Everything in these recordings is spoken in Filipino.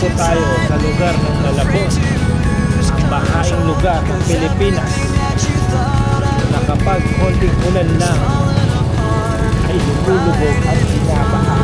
po tayo sa lugar ng Malabon, ang bahaing lugar ng Pilipinas na kapag konting ulan lang ay lumulubog at binabaha.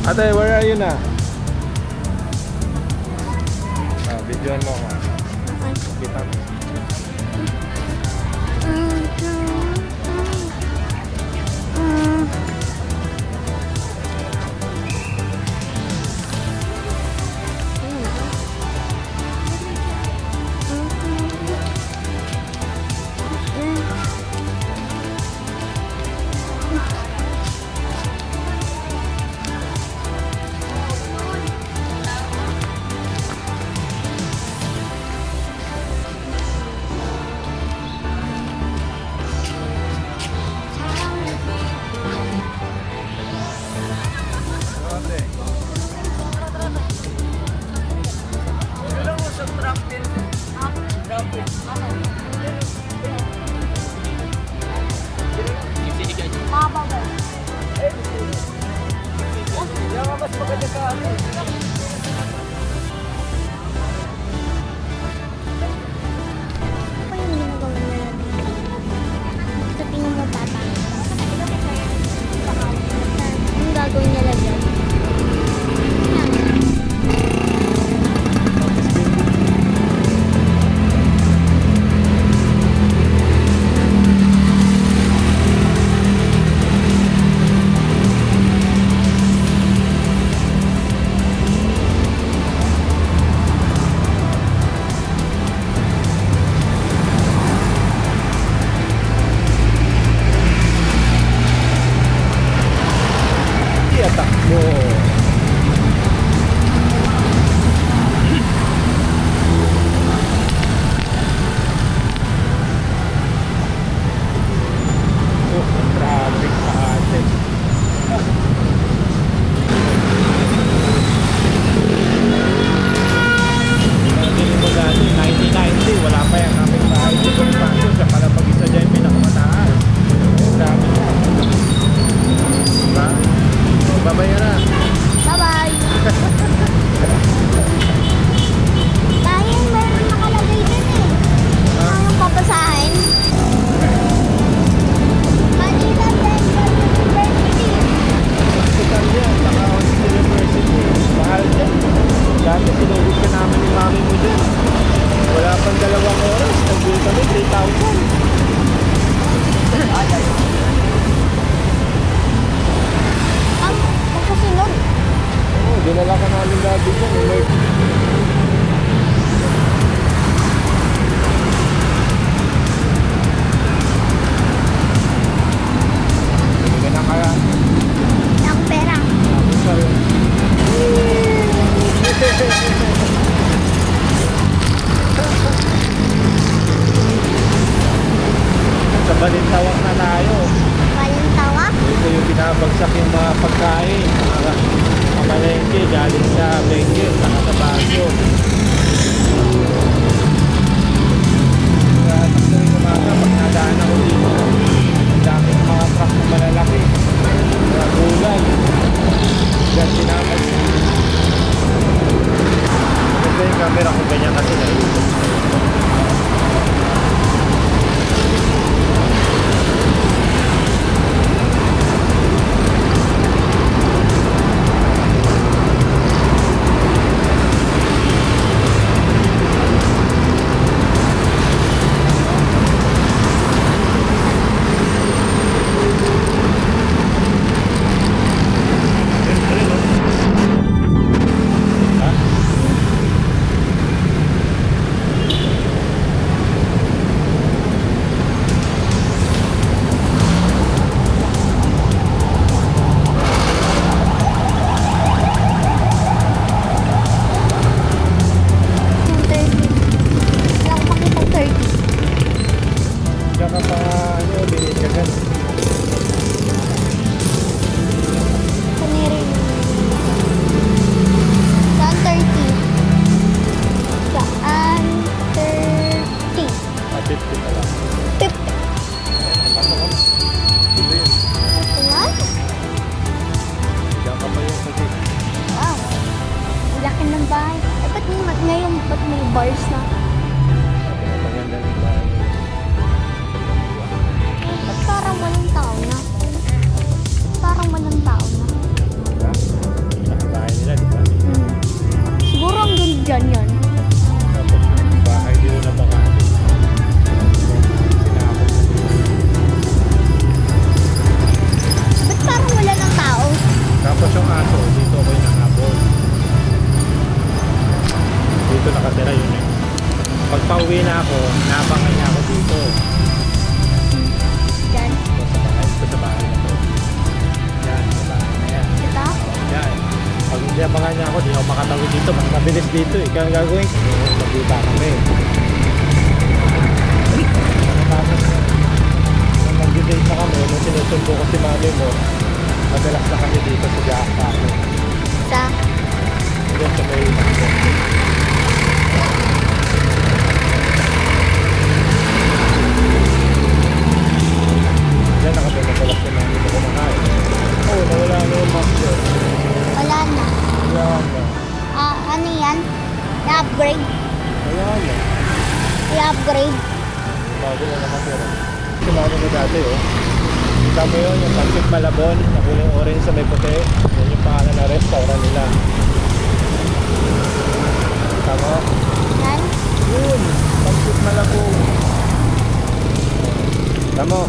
Ate, where are you na? Videoan mo ako. Kita mo. Dinala ka namin dati dyan, alert. Hindi ka na kaya. Ang pera. Pag pauwi na ako, nabangan niya ako dito. Diyan. Ito sa bahay na to. Yan, sa bahay na yan. Ito. Yan. Pag hindi abangan niya ako, di ako makatawid dito. Mas mabilis dito eh. Kaya ang gagawin ko, magkita kami. Tapos, nung nag-date na kami, nung sinusundo ko si mami mo, madalas na kami dito sa Jaka. Sa. Diyan sa may Diyan na kami madalas na mami ko kumakain. Oo, nawala na yung master. Wala na. Wala na. Ano yan? I-upgrade. Wala na. I-upgrade. Bago na nakatira. Si mami ko dati oh. Kita mo yun, yung Pancit Malabon, na kulay orange sa may puti. Yan yung pangalan na restaurant nila. Kita mo? Yan. Yun, Pancit Malabon. Kita mo?